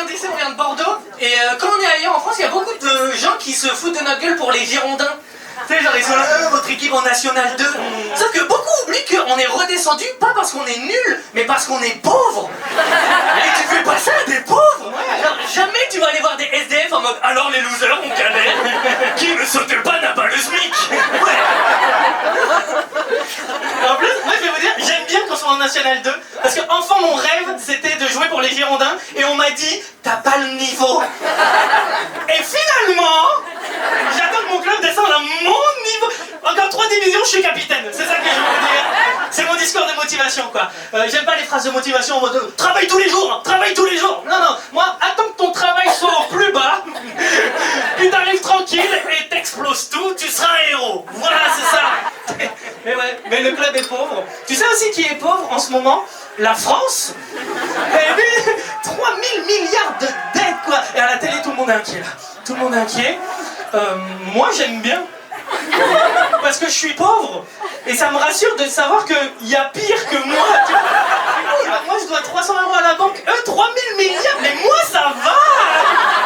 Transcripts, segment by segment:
vient d'ici, on vient de Bordeaux. Et quand on est ailleurs en France, il y a beaucoup de gens qui se foutent de notre gueule pour les Girondins. Tu sais, genre ils sont là, votre équipe en National 2. Sauf que beaucoup oublient qu'on est redescendu, pas parce qu'on est nul, mais parce qu'on est pauvre. Et tu fais pas ça à des pauvres. Genre, jamais tu vas aller voir des SDF en mode, alors les losers, on galère. Qui ne saute pas n'a pas le SMIC. Ouais. En plus, moi je vais vous dire, j'aime bien quand on est en National 2, parce que enfant mon rêve c'était de jouer pour les Girondins, et on m'a dit, t'as pas le niveau. Et finalement, j'attends que mon club descende à mon niveau. Encore 3 divisions, je suis capitaine, c'est ça que je veux vous dire. C'est mon discours de motivation quoi. J'aime pas les phrases de motivation en mode, travaille tous les jours, hein, travaille tous les jours. Non, non, moi, attends que ton travail soit au plus bas, puis t'arrives tranquille et t'exploses tout, tu seras un héros. Voilà, c'est ça. Mais ouais, mais le club est pauvre. Tu sais aussi qui est pauvre en ce moment? La France. Et puis, 3000 milliards de dettes, quoi. Et à la télé, tout le monde est inquiet, là. Tout le monde est inquiet. Moi, j'aime bien. Parce que je suis pauvre. Et ça me rassure de savoir qu'il y a pire que moi. Tu vois, moi, je dois 300 € à la banque. Eux, 3000 milliards. Mais moi, ça va.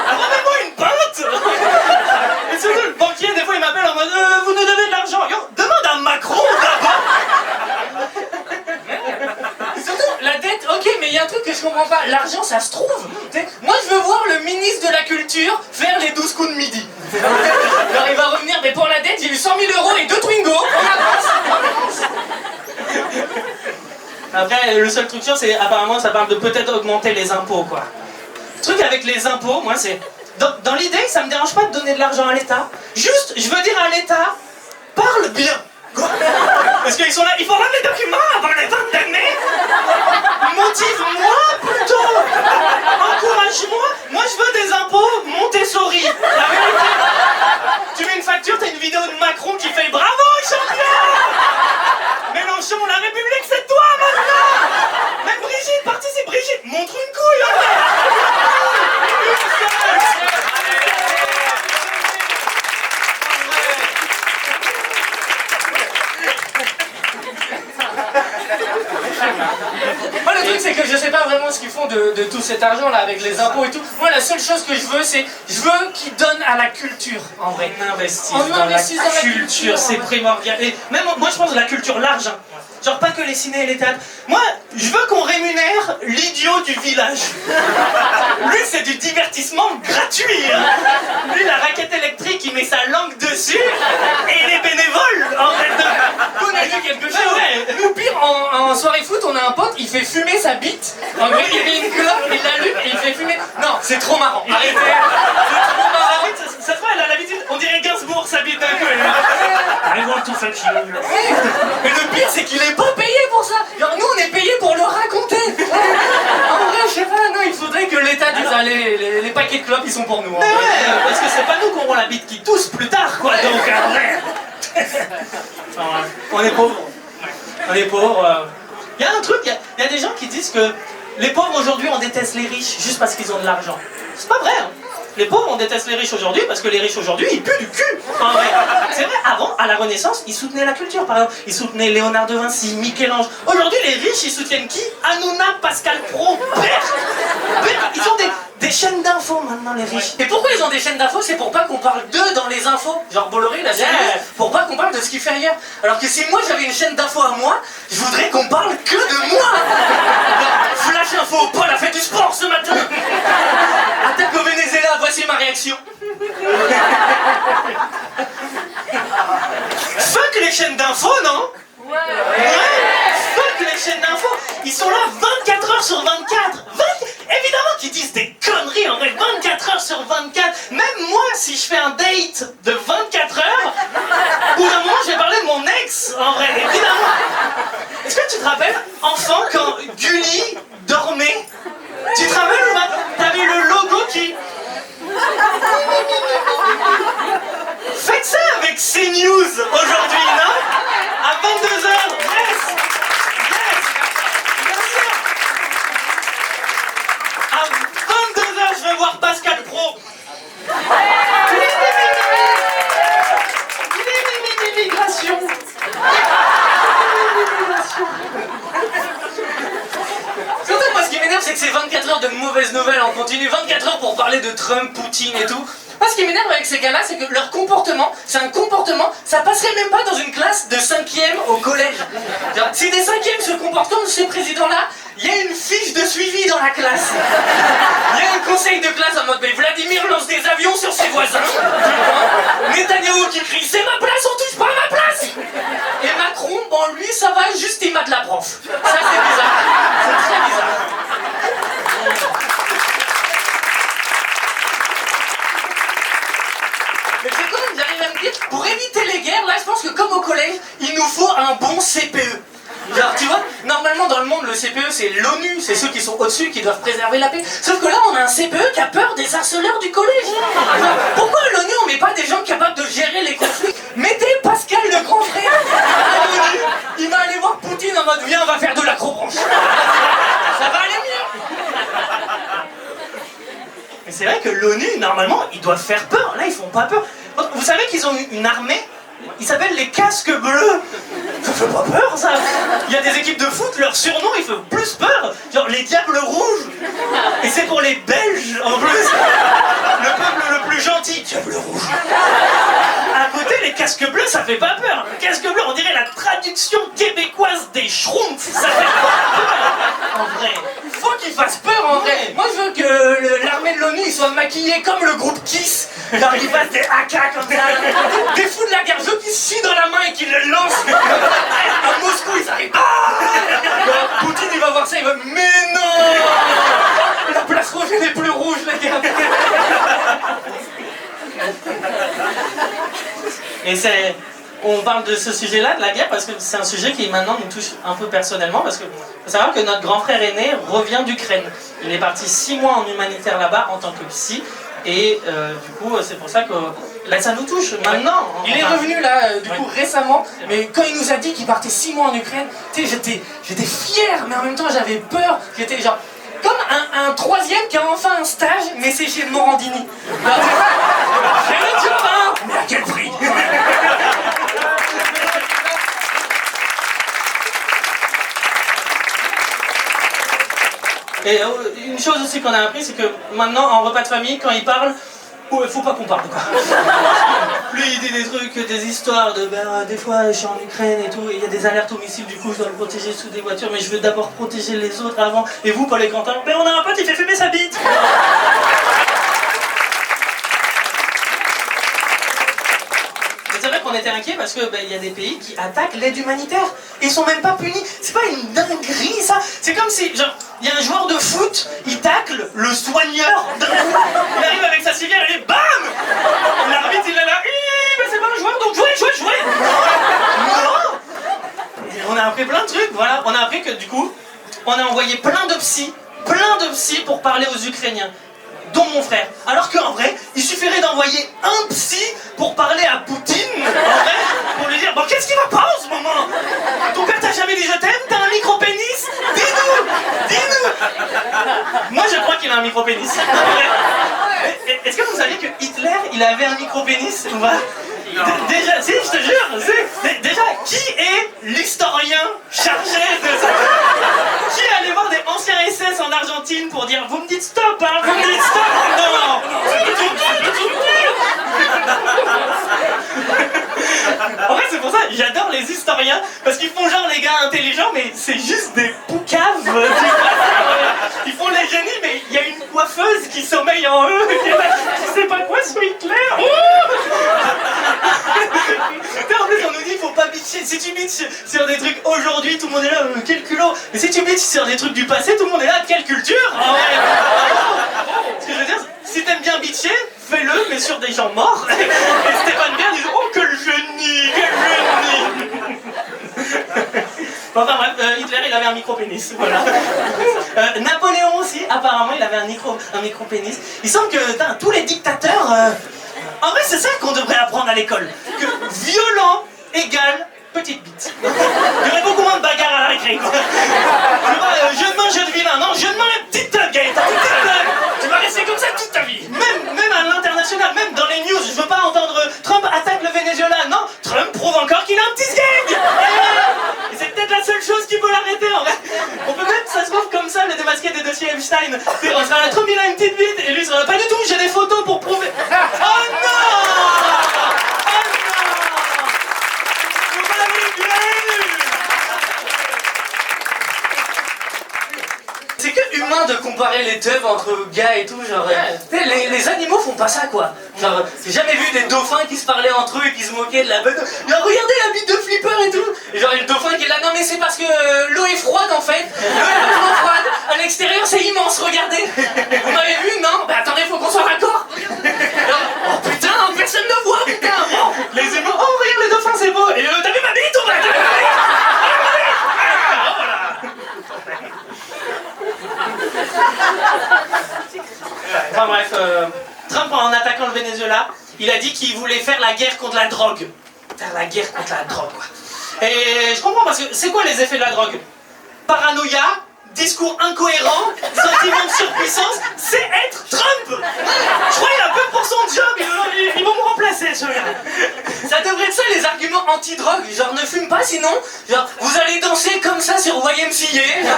Ramène-moi une pinte. Et surtout, le banquier, des fois, il m'appelle en mode vous nous devez de l'argent. Yo, demande à Macron d'abord. Surtout, la dette, ok, mais il y a un truc que je comprends pas. L'argent, ça se trouve. Moi, je veux voir le ministre de la Culture faire les 12 coups de midi. Alors, il va revenir, mais pour la dette, j'ai eu 100 000 € et 2 Twingo. On avance. Après, le seul truc sûr, c'est apparemment, ça parle de peut-être augmenter les impôts, quoi. Le truc avec les impôts, moi, c'est... Dans l'idée, ça me dérange pas de donner de l'argent à l'État. Juste, je veux dire à l'État, parle bien. Quoi? Parce qu'ils sont là, il faut rendre les documents avant les 20 d'année. Motive-moi plutôt. Encourage-moi. Moi, je veux des impôts Montessori. La vérité. Tu mets une facture, t'as une vidéo de Macron qui fait bravo, champion. Mélenchon, la République, c'est toi maintenant. Même Brigitte, participe. Brigitte, montre une couille. Moi, le truc, c'est que je sais pas vraiment ce qu'ils font de tout cet argent là avec les impôts et tout. Moi, la seule chose que je veux, c'est qu'ils donnent à la culture en vrai. On investit On dans investit la dans la culture, culture, c'est ouais. primordial. Et même moi, je pense de la culture large. Hein. Genre pas que les ciné et les théâtres. Moi, je veux qu'on rémunère l'idiot du village. Lui, c'est du divertissement gratuit. Hein. Lui, la raquette électrique, il met sa langue dessus et il est bénévole. En fait. On a vu quelque chose. Ouais. Nous, pire, en soirée foot, on a un pote, il fait fumer sa bite. En gros, il met une clope, il l'allume et il fait fumer. Non, c'est trop marrant. Arrêtez. C'est trop marrant. Ça se voit, elle a l'habitude. On dirait Gainsbourg, sa bite d'un coup. I want to fuck you. Mais le pire, c'est qu'il est pas payé pour ça. Genre, nous, on est payé pour le raconter. En vrai, je sais pas, non, il faudrait que l'État dise, allez, les paquets de clopes, ils sont pour nous. Mais ouais, parce que c'est pas nous qui aurons la bite qui tousse plus tard, quoi. Donc, en vrai. On est pauvres. On est pauvres. Il y a un truc, il y a des gens qui disent que les pauvres aujourd'hui, on déteste les riches juste parce qu'ils ont de l'argent. C'est pas vrai, hein. Les pauvres, on déteste les riches aujourd'hui parce que les riches aujourd'hui, ils puent du cul. En vrai. C'est vrai, avant, à la Renaissance, ils soutenaient la culture, par exemple. Ils soutenaient Léonard de Vinci, Michel-Ange. Aujourd'hui, les riches, ils soutiennent qui? Hanouna, Pascal Praud, Berck. Ils ont des chaînes d'infos maintenant, les riches. Et pourquoi ils ont des chaînes d'infos? C'est pour pas qu'on parle d'eux dans les infos. Genre Bolloré, la série, pour pas qu'on parle de ce qu'il fait ailleurs. Alors que si moi j'avais une chaîne d'infos à moi, je voudrais qu'on parle que de moi. Genre, Flash Info, Paul a fait du sport ce matin. Attaque au Venezuela, voici ma réaction. Fuck les chaînes d'infos, non? Ouais. Fuck les chaînes d'infos. Ils sont là 24 heures sur 24. Évidemment qu'ils disent des conneries en vrai. 24 heures sur 24. Même moi, si je fais un date de 24 heures, au bout d'un moment, je vais parler de mon ex. En vrai, évidemment. Est-ce que tu te rappelles, enfant, quand Gulli dormait? Tu te rappelles ou pas? T'avais le logo qui... Faites ça avec CNews aujourd'hui, non? À 22h, yes! Bien sûr! À 22h, je vais voir Pascal Praud. L'immigration. Surtout, moi, ce qui m'énerve, c'est que ces 24 heures de mauvaises nouvelles en continu, 24 heures pour parler de Trump, Poutine et tout. Moi, ce qui m'énerve avec ces gars-là, c'est que leur comportement, c'est un comportement, ça passerait même pas dans une classe de 5e au collège. Genre, si des 5e se comportent comme ces présidents-là, il y a une fiche de suivi dans la classe. Il y a un conseil de classe en mode, mais Vladimir lance des avions sur ses voisins. Netanyahou qui crie, c'est ma place, on touche pas à ma place. Et Macron, bon, lui, ça va, juste il mate la prof. Ça, c'est bizarre. C'est très bizarre. Mais c'est quand même, j'arrive à me dire, pour éviter les guerres, là, je pense que comme au collège, il nous faut un bon CPE. Genre, tu vois, normalement dans le monde, le CPE c'est l'ONU, c'est ceux qui sont au-dessus qui doivent préserver la paix. Sauf que là, on a un CPE qui a peur des harceleurs du collège. Genre, pourquoi à l'ONU on met pas des gens capables de gérer les conflits? Mettez Pascal le grand frère à l'ONU, il va aller voir Poutine en mode viens, on va faire de l'acrobranche. Ça va aller mieux. Mais c'est vrai que l'ONU, normalement, ils doivent faire peur. Là, ils font pas peur. Vous savez qu'ils ont une armée? Ils s'appellent les casques bleus. Ça fait pas peur, ça. Il y a des équipes de foot, leur surnom, il fait plus peur. Genre les Diables Rouges. Et c'est pour les Belges, en plus. Le peuple le plus gentil, Diable Rouge. À côté, les casques bleus, ça fait pas peur. Le casque bleu, on dirait la traduction québécoise des Schtroumpfs. Ça fait pas peur, en vrai. Faut qu'ils fassent peur en vrai. Moi je veux que l'armée de l'ONU soit maquillée comme le groupe Kiss. Genre ils fassent des AK comme ça. Des fous de la guerre, je veux qu'ils se chient dans la main et qu'ils le lancent. À Moscou ils arrivent. Ah Poutine il va voir ça, il va mais non. La place rouge elle est plus rouge les gars. Et c'est... On parle de ce sujet-là, de la guerre, parce que c'est un sujet qui maintenant nous touche un peu personnellement, parce que faut savoir que notre grand frère aîné revient d'Ukraine. Il est parti 6 mois en humanitaire là-bas en tant que psy, et du coup c'est pour ça que là ça nous touche maintenant. Il est revenu là du coup récemment, mais quand il nous a dit qu'il partait 6 mois en Ukraine, tu sais j'étais fier, mais en même temps j'avais peur. J'étais genre comme un troisième qui a enfin un stage, mais c'est chez Morandini. J'ai le job, hein, mais à quel prix? Et une chose aussi qu'on a appris, c'est que maintenant en repas de famille, quand il parle, il faut pas qu'on parle quoi. Lui il dit des trucs, des histoires de des fois je suis en Ukraine et tout, et il y a des alertes aux missiles, du coup je dois le protéger sous des voitures, mais je veux d'abord protéger les autres avant. Et vous, Paul et Quentin, mais on a un pote, il fait fumer sa bite. C'est vrai qu'on était inquiets parce que y a des pays qui attaquent l'aide humanitaire et ils sont même pas punis. C'est pas une dinguerie ça. C'est comme si, genre, il y a un joueur de foot, il tacle le soigneur d'un coup. Il arrive avec sa civière et bam. L'arbitre il est là, mais c'est pas un joueur donc jouez. Non. Et on a appris plein de trucs, voilà. On a appris que du coup, on a envoyé plein de psys pour parler aux Ukrainiens. Dont mon frère. Alors qu'en vrai, il suffirait d'envoyer un psy pour parler à Poutine, en vrai, pour lui dire bon, qu'est-ce qui va pas en ce moment? Ton père t'a jamais dit je t'aime? T'as un micro-pénis? Dis-nous. Moi, je crois qu'il a un micro-pénis. Est-ce que vous saviez que Hitler, il avait un micro-pénis ou pas? Déjà, si, je te jure, déjà, qui est l'historien chargé de ça? Qui est allé voir des anciens SS en Argentine pour dire vous me dites stop, hein, vous me dites stop? Non. En fait, c'est pour ça, j'adore les historiens, parce qu'ils font genre les gars intelligents, mais c'est juste des poucaves. Ils font les génies, mais il y a une coiffeuse qui sommeille en eux. Tu sais pas quoi sur Hitler? En plus, on nous dit faut pas bitcher. Si tu bitches sur des trucs aujourd'hui, tout le monde est là, quel culot. Mais si tu bitches sur des trucs du passé, tout le monde est là, quelle culture. Ce que je veux dire, si t'aimes bien bitcher, fais-le, mais sur des gens morts. Et Stéphane Bern dit oh, quel génie, Enfin bref, Hitler il avait un micro-pénis, voilà. Napoléon aussi, apparemment il avait un micro-pénis. Il semble que tous les dictateurs... En vrai c'est ça qu'on devrait apprendre à l'école. Que violent égale petite bite. Il y aurait beaucoup moins de bagarres à la récré, quoi. Je demande jeu de vilain, non, je demande une petite thug, Gaëtan, une petite thug. Tu vas rester comme ça toute ta vie. Même à l'international, même dans les news, je veux pas entendre Trump attaque le Venezuela. Non, Trump prouve encore qu'il a un petit gang. Et c'est peut-être la seule chose qui peut l'arrêter en vrai. On peut même, ça se trouve comme ça, le débat démasquer des dossiers Epstein. On sera trop bien une petite bite. Et lui sera pas du tout, j'ai des photos pour prouver. Oh non! Oh non! Vous m'avez bien eu! C'est que humain de comparer les teubs entre gars et tout, genre... tu sais, les animaux font pas ça, quoi. Genre, j'ai jamais vu des dauphins qui se parlaient entre eux et qui se moquaient de la bonne... Genre, regardez la bite de Flipper et tout. Et genre, il y a le dauphin qui est là, non mais c'est parce que l'eau est froide, en fait. L'eau est vachement froide. À l'extérieur, c'est immense, regardez. Vous m'avez vu, non? Bah attendez, faut qu'on soit raccord. Oh putain, personne ne voit, putain. Bon, Les humains, oh regarde les dauphins, c'est beau. Et t'as vu ma bite ou pas? T'as vu ma bite? Enfin bref, Trump en attaquant le Venezuela, il a dit qu'il voulait faire la guerre contre la drogue. Faire la guerre contre la drogue, quoi. Et je comprends parce que c'est quoi les effets de la drogue? Paranoïa, discours incohérent, sentiment de surpuissance, c'est être Trump. Je crois qu'il a peur pour son job, ils vont me remplacer, ce gars. Ça devrait être ça les arguments anti-drogue, genre ne fume pas sinon, genre vous allez danser comme ça sur YMCA.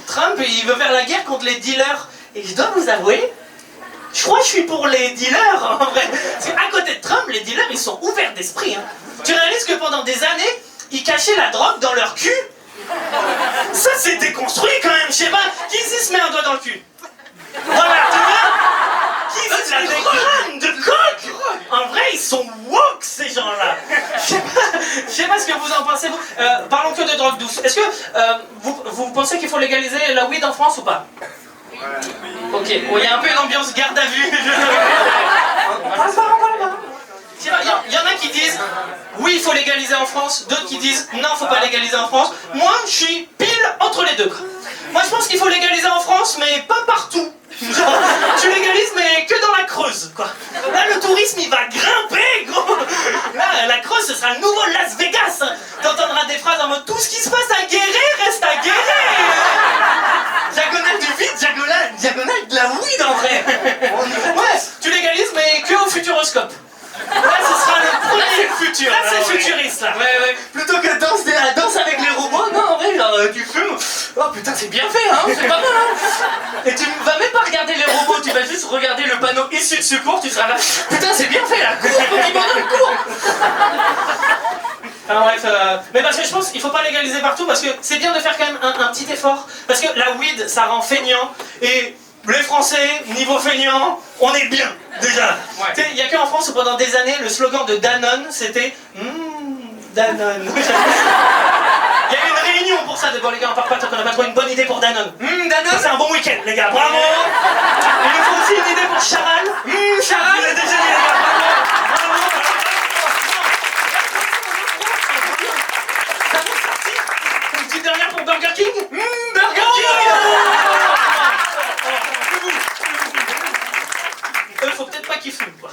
Trump, il veut faire la guerre contre les dealers. Et je dois vous avouer, je crois que je suis pour les dealers, en vrai. Parce qu'à côté de Trump, les dealers, ils sont ouverts d'esprit. Hein. Tu réalises que pendant des années, ils cachaient la drogue dans leur cul? Ça, c'est déconstruit quand même, je sais pas. Qui ici se met un doigt dans le cul? Voilà, tu vois? Qui ici se met des grammes de coke? En vrai, ils sont woke, ces gens-là. Je sais pas ce que vous en pensez, vous. Parlons que de drogue douce. Est-ce que vous pensez qu'il faut légaliser la weed en France ou pas? Ok, bon, il y a un peu une ambiance garde à vue. Il y en a qui disent oui, il faut légaliser en France, d'autres qui disent non, faut pas légaliser en France. Moi, je suis pile entre les deux. Moi, je pense qu'il faut légaliser en France, mais pas partout. Genre, tu légalises, mais que dans la Creuse, quoi. Là, le tourisme, il va grimper, gros. Là, la Creuse, ce sera le nouveau Las Vegas. T'entendras des phrases en mode tout ce qui se passe à Guéret reste à Guéret. Diagonale du vide, diagonale de la weed en vrai. Ouais, tu légalises, mais que au Futuroscope. Là, ce sera le premier futur. Là, c'est futuriste, là. Ouais. Plutôt que la danse avec les robots, non, en vrai, genre, tu fumes. Oh putain, c'est bien fait, hein, c'est pas mal, hein. Et tu vas même pas regarder les robots, tu vas juste regarder le panneau issue de secours, tu seras là. Putain, c'est bien fait, là. Cours, petit bonhomme, cours. Alors bref, mais parce que je pense qu'il faut pas légaliser partout, parce que c'est bien de faire quand même un petit effort. Parce que la weed, ça rend feignant, et les Français, niveau feignant, on est bien, déjà. Tu sais, il y a qu'en France où pendant des années, le slogan de Danone, c'était Danone. Il y a eu une réunion pour ça, de bon les gars, on part pas tant qu'on n'a pas trouvé une bonne idée pour Danone. Danone. C'est un bon week-end, les gars, bravo. Il nous faut aussi une idée pour Charal. Charal. Vous l'avez déjà dit, les gars, bravo. Une petite dernière pour Burger King. Burger King. Faut peut-être pas qu'ils fument, quoi.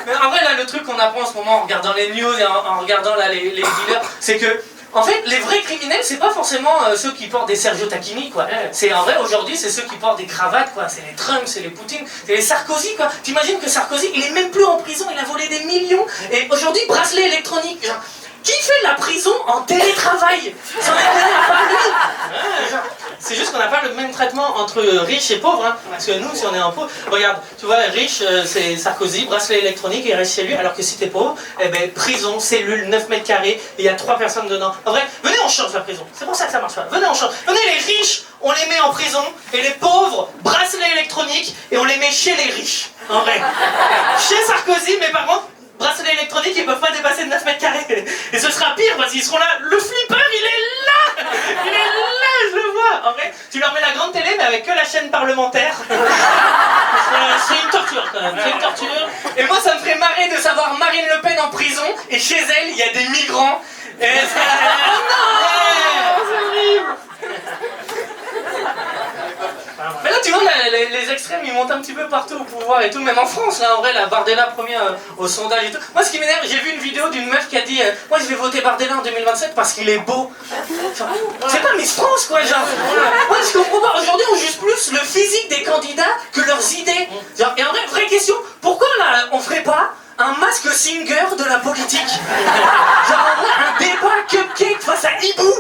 Mais en vrai, là, le truc qu'on apprend en ce moment en regardant les news et en regardant là, les dealers, c'est que, en fait, les vrais criminels, c'est pas forcément ceux qui portent des Sergio Tacchini, quoi. C'est en vrai, aujourd'hui, c'est ceux qui portent des cravates, quoi. C'est les Trump, c'est les Poutine, c'est les Sarkozy, quoi. T'imagines que Sarkozy, il est même plus en prison, il a volé des millions, et aujourd'hui, bracelet électronique. Genre, qui fait la prison en télétravail? C'en est rien à part lui. C'est juste qu'on n'a pas le même traitement entre riches et pauvres, hein. Parce que nous, si on est en pauvre, regarde, tu vois, riche, c'est Sarkozy, bracelet électronique, il reste chez lui, alors que si t'es pauvre, eh ben, prison, cellule, 9 mètres carrés, et il y a 3 personnes dedans. En vrai, venez, on change la prison. C'est pour ça que ça marche pas. Venez, on change. Venez, les riches, on les met en prison, et les pauvres, bracelet électronique, et on les met chez les riches. En vrai. Chez Sarkozy, mais par contre, bracelet électronique, ils peuvent pas dépasser de 9 mètres carrés. Et ce sera pire parce qu'ils seront là. Le flipper, il est là. Il est là, je le vois. En vrai, tu leur mets la grande télé, mais avec que la chaîne parlementaire. C'est une torture quand même. C'est une torture. Et moi, ça me ferait marrer de savoir Marine Le Pen en prison et chez elle, il y a des migrants. Et oh non, c'est horrible. Mais là, tu vois, les extrêmes, ils montent un petit peu partout au pouvoir et tout, même en France, là, en vrai, la Bardella première au sondage et tout. Moi, ce qui m'énerve, j'ai vu une vidéo d'une meuf qui a dit moi, je vais voter Bardella en 2027 parce qu'il est beau. C'est pas Miss France, quoi, genre. Moi, je comprends pas. Aujourd'hui, on juge plus le physique des candidats que leurs idées. Genre, et en vrai, vraie question, pourquoi, là, on ferait pas un masque singer de la politique? Genre, en vrai, un débat cupcake face à Hibou.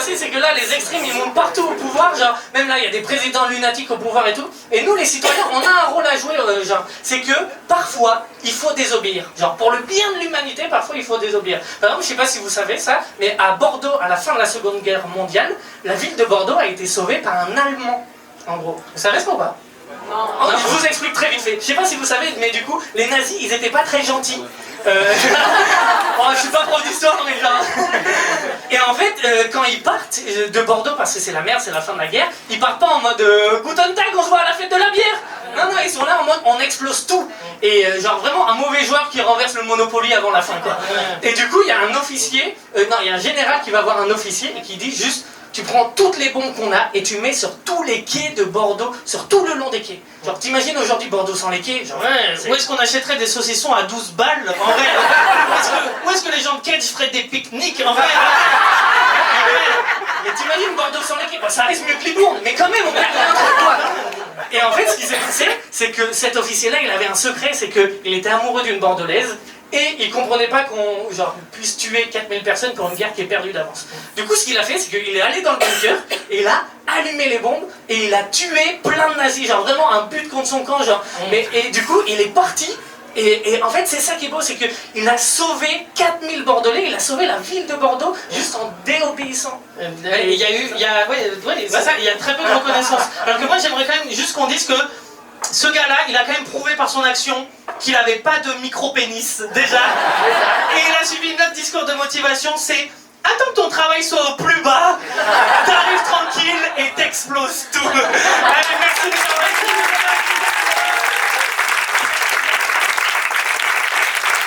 passé, c'est que là, les extrêmes, ils montent partout au pouvoir, genre, même là, il y a des présidents lunatiques au pouvoir et tout. Et nous, les citoyens, on a un rôle à jouer, genre, c'est que parfois, il faut désobéir. Genre, pour le bien de l'humanité, parfois, il faut désobéir. Par exemple, je sais pas si vous savez ça, mais à Bordeaux, à la fin de la Seconde Guerre mondiale, la ville de Bordeaux a été sauvée par un Allemand, en gros. Vous savez ce qu'on va? Non. Je vous explique très vite fait. Je sais pas si vous savez, mais du coup, les nazis, ils étaient pas très gentils. Bon, je suis pas prof d'histoire, mais genre... Et en fait, quand ils partent de Bordeaux, parce que c'est la merde, c'est la fin de la guerre, ils partent pas en mode Guten Tag, on se voit à la fête de la bière. Non, ils sont là en mode on explose tout. Et genre vraiment un mauvais joueur qui renverse le Monopoly avant la fin, quoi. Et du coup, il y a un officier, il y a un général qui va voir un officier et qui dit juste... Tu prends toutes les bombes qu'on a et tu mets sur tous les quais de Bordeaux, sur tout le long des quais. Genre, t'imagines aujourd'hui Bordeaux sans les quais, genre... Où est-ce qu'on achèterait des saucissons à 12 balles, en vrai? Où est-ce que les gens de Kedge feraient des pique-niques, en vrai? Mais t'imagines Bordeaux sans les quais? Bon, ça reste mieux que Libourne, mais quand même, on perd un truc, quoi. Et en fait, ce qui s'est passé, c'est que cet officier-là, il avait un secret, c'est qu'il était amoureux d'une Bordelaise, et il comprenait pas qu'on puisse tuer 4000 personnes pour une guerre qui est perdue d'avance. Du coup, ce qu'il a fait, c'est qu'il est allé dans le bunker, et il a allumé les bombes, et il a tué plein de nazis, genre vraiment un but contre son camp, genre. Et du coup, il est parti, et en fait, c'est ça qui est beau, c'est qu'il a sauvé 4000 Bordelais, il a sauvé la ville de Bordeaux, juste en déobéissant. Il y a très peu de reconnaissance. Alors que moi, j'aimerais quand même juste qu'on dise que ce gars-là, il a quand même prouvé par son action qu'il n'avait pas de micro-pénis, déjà. Et il a suivi notre discours de motivation, c'est « Attends que ton travail soit au plus bas, t'arrives tranquille et t'exploses tout. » Allez, merci de